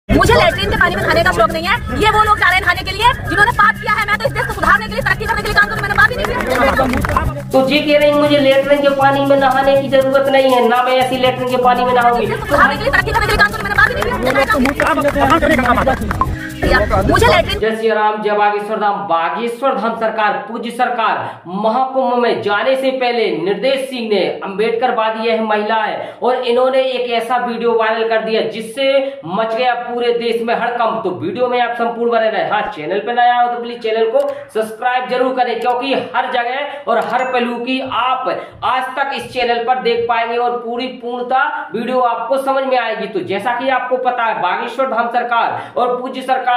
मुझे लैट्रिन के पानी में नहाने का शौक नहीं है। ये वो लोग जा रहे हैं नहाने के लिए जिन्होंने पाप किया है। मैं तो इस देश को सुधारने के लिए, तरक्की करने के लिए काम करूं, मैंने पाप ही नहीं किया। तो जी कह रही मुझे लैट्रिन के पानी में नहाने की जरूरत नहीं है, ना मैं ऐसी लैट्रिन के पानी में नहाऊंगी। सुधारने के लिए, तरक्की करने के लिए काम करूं, मैंने पाप ही नहीं किया। मुझे लैट्रिन। जय श्री राम, जय बागेश्वर धाम। बागेश्वर धाम सरकार, पूज्य सरकार महाकुंभ में जाने से पहले निर्देश सिंह ने अम्बेडकरवादी यह महिला है और इन्होंने एक ऐसा वीडियो वायरल कर दिया जिससे मच गया पूरे देश में हड़कंप। तो वीडियो में आप संपूर्ण बने रहे। हाँ, चैनल पे नया हो तो प्लीज चैनल को सब्सक्राइब जरूर करें, क्योंकि हर जगह और हर पहलू की आप आज तक इस चैनल पर देख पाएंगे और पूरी पूर्णतः वीडियो आपको समझ में आएगी। तो जैसा कि आपको पता है, बागेश्वर धाम सरकार और पूज्य सरकार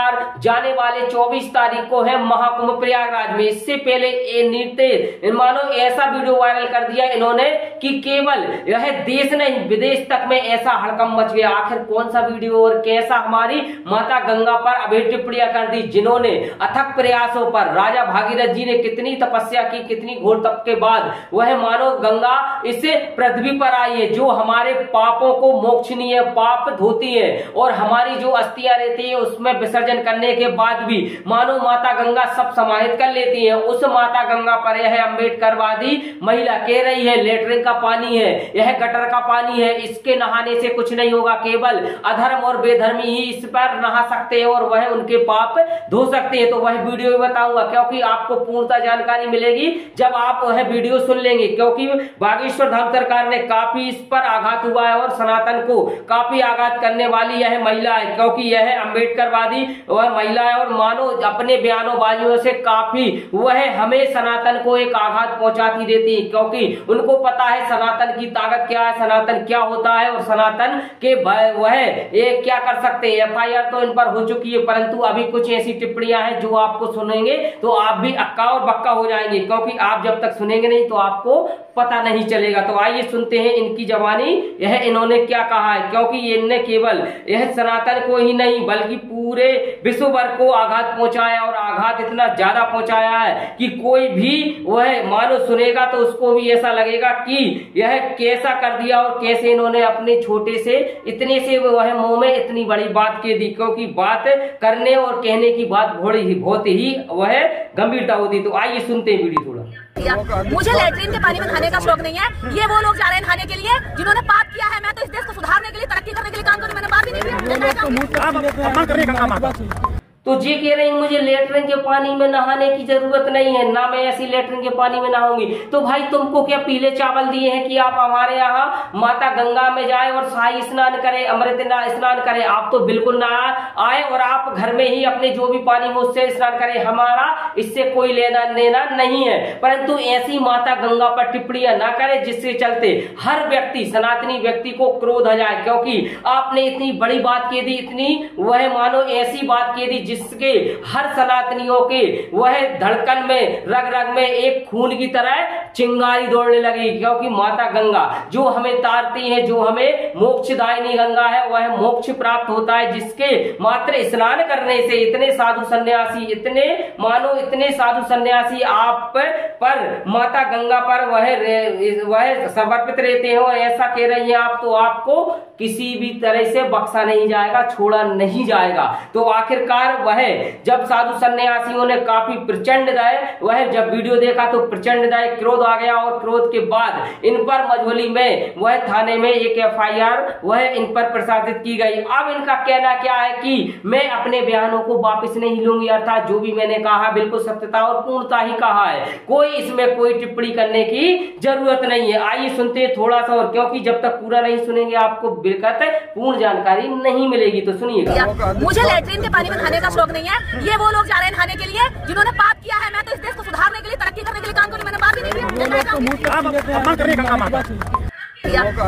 जाने वाले 24 तारीख को है महाकुंभ प्रयागराज में। इससे पहले ये नृत्य मानो ऐसा वीडियो वायरल कर दिया इन्होंने कि केवल यह देश नहीं विदेश तक में ऐसा हड़कंप मच गया। आखिर कौन सा वीडियो और कैसा हमारी माता गंगा पर अभेद टिप्पणियां कर दी, जिन्होंने अथक प्रयासों पर राजा भागीरथ जी ने कितनी तपस्या की, कितनी घोर तप के बाद वह मानो गंगा इससे पृथ्वी पर आई है, जो हमारे पापों को मोक्षनीय पाप धोती है और हमारी जो अस्थियां रहती है उसमें विसर्जन करने के बाद भी मानो माता गंगा सब समाहित कर लेती है। उस माता गंगा पर यह अम्बेडकरवादी महिला कह रही है लैट्रिन का पानी है, यह गटर का पानी है, इसके नहाने से कुछ नहीं होगा, केवल अधर्म और बेधर्मी ही इस पर नहा सकते हैं और वह उनके पाप धो सकते हैं। तो वह वीडियो भी बताऊंगा, क्योंकि आपको पूर्णतः जानकारी मिलेगी जब आप वह वीडियो सुन लेंगे, क्योंकि बागेश्वर धाम सरकार ने काफी इस पर आघात हुआ है और सनातन को काफी आघात करने वाली यह महिला है, क्योंकि यह अम्बेडकरवादी वह महिला है और मानो अपने बयानों से काफी वह हमें सनातन को एक आघात पहुंचाती देती है, क्योंकि उनको पता है सनातन की ताकत क्या है, सनातन क्या होता है और सनातन के वह ये क्या कर सकते हैं। एफआईआर तो इन पर हो चुकी है, परंतु अभी कुछ ऐसी टिप्पणियां हैं जो आपको सुनेंगे तो आप भी अक्का और बक्का हो जाएंगे, क्योंकि आप जब तक सुनेंगे नहीं तो आपको पता नहीं चलेगा। तो आइए सुनते हैं इनकी जबानी यह इन्होंने क्या कहा है, क्योंकि इनने केवल यह सनातन को ही नहीं बल्कि पूरे विश्व भर को आघात पहुंचाया और आघात इतना ज्यादा पहुंचाया है कि कोई भी वह मानो सुनेगा तो उसको भी ऐसा लगेगा कि यह कैसा कर दिया और कैसे इन्होंने अपने छोटे से इतने से वह मुंह में इतनी बड़ी बात कह दी, क्योंकि बात करने और कहने की बात बहुत ही वह गंभीरता होती। तो आइए सुनते हैं वीडियो थोड़ा। मुझे लैट्रिन के पानी में नहाने का शौक नहीं है। ये वो लोग जा रहे हैं नहाने के लिए जिन्होंने पाप किया है। मैं तो इस देश को सुधारने के लिए, तरक्की करने के लिए काम करूं, मैंने पाप ही नहीं किया। तो जी कह रही मुझे लैट्रिन के पानी में नहाने की जरूरत नहीं है, ना मैं ऐसी लैट्रिन के पानी में नहाऊंगी। तो भाई तुमको क्या पीले चावल दिए हैं कि आप हमारे यहाँ माता गंगा में जाए और शाही स्नान करें, अमृत स्नान करें? आप तो बिल्कुल ना आए और आप घर में ही अपने जो भी पानी हो उससे स्नान करें, हमारा इससे कोई लेना देना नहीं है। परंतु ऐसी माता गंगा पर टिप्पणियां ना करें जिससे चलते हर व्यक्ति, सनातनी व्यक्ति को क्रोध आ जाए, क्योंकि आपने इतनी बड़ी बात कह दी, इतनी वह मानो ऐसी बात कह दी जिसके हर सनातनियों के वह धड़कन में, रग रग में एक खून की तरह चिंगारी दौड़ने लगी, क्योंकि माता गंगा जो हमें तारती है, जो हमें मोक्षदायिनी गंगा है, वह मोक्ष प्राप्त होता है जिसके मात्र स्नान करने से इतने साधु सन्यासी, इतने मानो इतने साधु सन्यासी आप पर माता गंगा पर वह समर्पित रहते हैं और ऐसा कह रही है आप, तो आपको किसी भी तरह से बख्शा नहीं जाएगा, छोड़ा नहीं जाएगा। तो आखिरकार वह जब साधु सन्यासियों ने काफी प्रचंड वह जब वीडियो देखा तो प्रचंड क्रोध आ गया और क्रोध के बाद इन पर मझोली में वह थाने में एक एफआईआर वह इन पर प्रशासित की गई। अब इनका कहना क्या है कि मैं अपने बयानों को वापस नहीं लूंगी, अर्थात जो भी मैंने कहा बिल्कुल सत्यता और पूर्णता ही कहा है, कोई इसमें कोई टिप्पणी करने की जरूरत नहीं है। आइए सुनते हैं थोड़ा सा और, क्योंकि जब तक पूरा नहीं सुनेंगे आपको बिल्कुल पूर्ण जानकारी नहीं मिलेगी। तो सुनिएगा। मुझे लैट्रिन के पानी में नहाने का शौक नहीं है। ये वो लोग जा रहे हैं नहाने के लिए जिन्होंने पाप किया है। मैं तो इस देश को सुधारने के लिए, तरक्की करने के लिए काम करूं, मैंने पाप ही नहीं किया।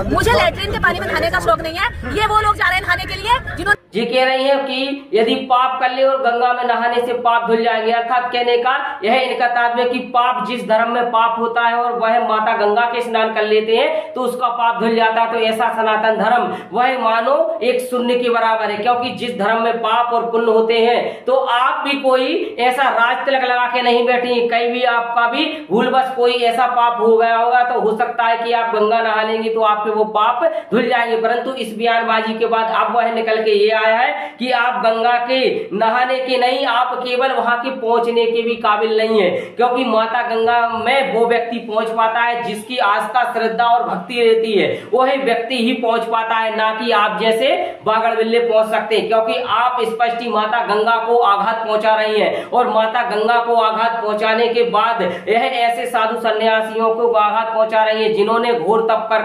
मुझे लैट्रिन के पानी में नहाने का शौक नहीं है। ये वो लोग जा रहे हैं नहाने के लिए जिन्होंने जी कह रही है कि यदि पाप कर ले और गंगा में नहाने से पाप धुल जाएंगे, अर्थात कहने का यह इनका तात्पर्य कि पाप जिस धर्म में पाप होता है और वह माता गंगा के स्नान कर लेते हैं तो उसका पाप धुल जाता है। तो ऐसा सनातन धर्म वह मानो एक शून्य के बराबर है, क्योंकि जिस धर्म में पाप और पुण्य होते हैं तो आप भी कोई ऐसा राज तिलक लगा के नहीं बैठी, कहीं भी आपका भी भूलवश कोई ऐसा पाप हो गया होगा तो हो सकता है कि आप गंगा नहा लेंगे देंगी तो आपके वो पाप धुल जाएंगे। परंतु इस बयानबाजी के बाद अब वह निकल के ये आया है कि आप गंगा के नहाने के नहीं, आप केवल वहां के पहुंचने के भी काबिल नहीं है, क्योंकि माता गंगा में वो व्यक्ति पहुंच पाता है जिसकी आस्था, श्रद्धा और भक्ति रहती है, वही व्यक्ति ही पहुंच पाता है, ना कि आप जैसे बागड़ बिल्ले पहुंच सकते हैं। क्योंकि आप स्पष्ट ही माता गंगा को आघात पहुंचा रही हैं, और माता गंगा को आघात पहुंचाने के बाद यह ऐसे साधु सन्यासियों को आघात पहुंचा रही है जिन्होंने घोर तप कर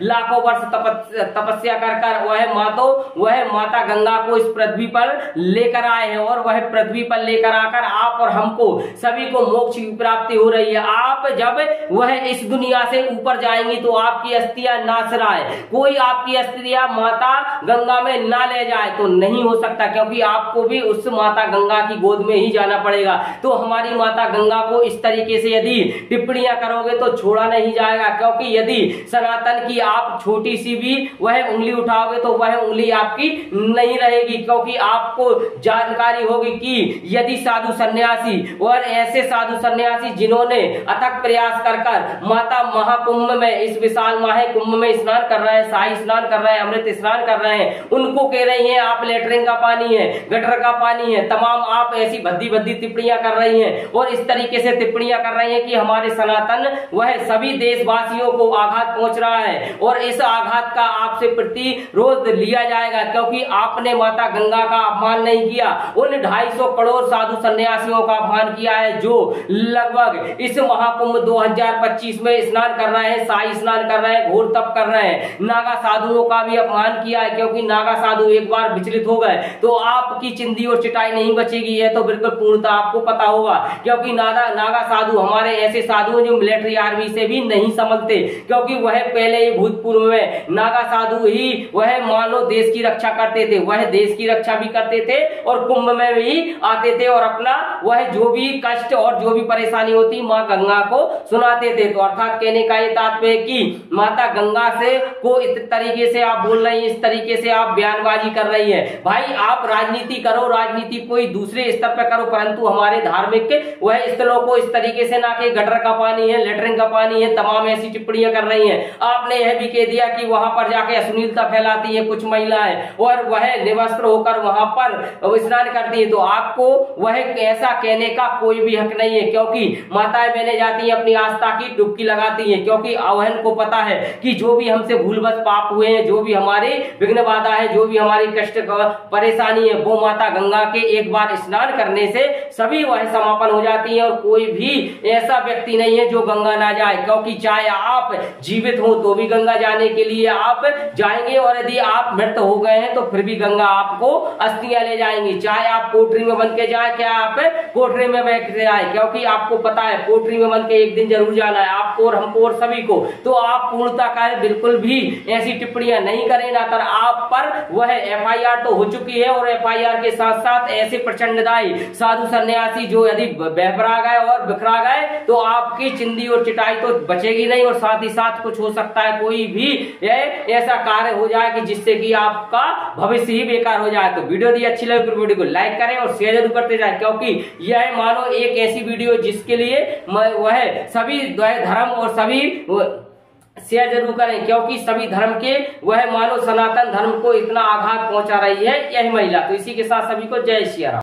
लाखों वर्ष तपस्या कर वह माता गंगा को इस पृथ्वी पर लेकर आए हैं, और वह पृथ्वी पर लेकर आकर आप और हमको सभी को मोक्ष की प्राप्ति हो रही है। आप जब वह इस दुनिया से ऊपर जाएंगी तो आपकी अस्थियां नाश रहा है, कोई आपकी अस्थियां माता गंगा में ना ले जाए तो नहीं हो सकता, क्योंकि आपको भी उस माता गंगा की गोद में ही जाना पड़ेगा। तो हमारी माता गंगा को इस तरीके से यदि टिप्पणियां करोगे तो छोड़ा नहीं जाएगा, क्योंकि यदि सनातन की आप छोटी सी भी वह उंगली उठाओगे तो वह उंगली आपकी नहीं रहेगी, क्योंकि आपको जानकारी होगी कि यदि साधु सन्यासी और ऐसे साधु सन्यासी जिन्होंने अथक प्रयास कर माता महाकुंभ में, इस विशाल महाकुंभ में स्नान कर रहे हैं, शाही स्नान कर रहे हैं, अमृत स्नान कर रहे हैं, उनको कह रही हैं आप लेटरिन का पानी है, गटर का पानी है, तमाम आप ऐसी भद्दी भद्दी टिप्पणियां कर रही हैं, और इस तरीके से टिप्पणियां कर रही हैं कि हमारे सनातन वह सभी देशवासियों को आघात पहुंच रहा है, और इस आघात का आपसे प्रतिरोध लिया जाएगा, क्योंकि आपने माता गंगा का अपमान नहीं किया, उन 250 करोड़ साधु सन्यासियों का अपमान किया है जो लगभग इस महाकुंभ 2025 में स्नान कर रहे हैं, शाही स्नान कर रहे हैं, घोर तप कर रहे हैं। नागा साधुओं का भी अपमान किया है, क्योंकि नागा साधु एक बार विचलित हो गए तो आपकी चिंदी और चिटाई नहीं बचेगी, यह तो बिल्कुल पूर्णतः आपको पता होगा, क्योंकि नागा साधु हमारे ऐसे साधु जो मिलिट्री आर्मी से भी नहीं समझते, क्योंकि वह पहले ही भूतपूर्व में नागा साधु ही वह मानो देश की रक्षा करते थे, वह देश की रक्षा भी करते थे और कुंभ में भी आते थे, और अपना वह जो भी कष्ट और जो भी परेशानी होती माँ गंगा को सुनाते थे। तो अर्थात कहने का ये तात्पर्य कि माता गंगा से को इस तरीके से आप बोल रही हैं, इस तरीके से आप बयानबाजी कर रही है। भाई आप राजनीति करो, राजनीति कोई दूसरे स्तर पर करो, परंतु हमारे धार्मिक वह स्थलों को इस तरीके से ना कि गटर का पानी है, लेटरिन का पानी है, तमाम ऐसी टिप्पणियां कर रही हैं। आपने यह भी कह दिया कि वहां पर जाके अश्लीलता फैलाती है कुछ महिलाएं, और वह निवस्त्र होकर वहां पर स्नान करती है, तो आपको वह ऐसा कहने का कोई भी हक नहीं है, क्योंकि माताएं बहनें जाती हैं अपनी आस्था की डुबकी लगाती हैं, क्योंकि अवहन को पता है कि जो भी हमसे भूलवश पाप हुए हैं, जो भी हमारे विघ्न बाधा है, जो भी हमारी कष्ट परेशानी है, वो माता गंगा के एक बार स्नान करने से सभी वह समापन हो जाती है, और कोई भी ऐसा व्यक्ति नहीं है जो गंगा ना जाए, क्योंकि चाहे आप जीवित हो तो भी गंगा जाने के लिए आप जाएंगे, और यदि आप मृत हो गए हैं तो फिर भी गंगा आपको अस्थियां ले जाएंगी, चाहे आप पोटरी में बन के जाए, क्या आप पोटरी में बैठ के जाए, क्योंकि आपको पता है पोटरी में बन के एक दिन जरूर जाना है आपको और हमको और सभी को। तो आप पूर्णता का बिल्कुल भी ऐसी टिप्पणियां नहीं करें, ना तर आप पर वह FIR तो हो चुकी है, और FIR के साथ साथ ऐसे प्रचंडदायी साधु सन्यासी जो यदि बहबरा गए और बिखरा गए तो आपकी चिंदी और चिटाई तो बचेगी नहीं, और साथ ही साथ कुछ हो सकता है कोई भी ऐसा कार्य हो जाए कि जिससे कि आपका भविष्य ही बेकार हो जाए। तो वीडियो दी अच्छी लगे तो वीडियो को लाइक करें और शेयर जरूर करते जाए, क्योंकि यह मानो एक ऐसी वीडियो जिसके लिए वह सभी धर्म और सभी शेयर जरूर करें, क्योंकि सभी धर्म के वह मानो सनातन धर्म को इतना आघात पहुंचा रही है यह महिला। तो इसी के साथ सभी को जय श्री राम।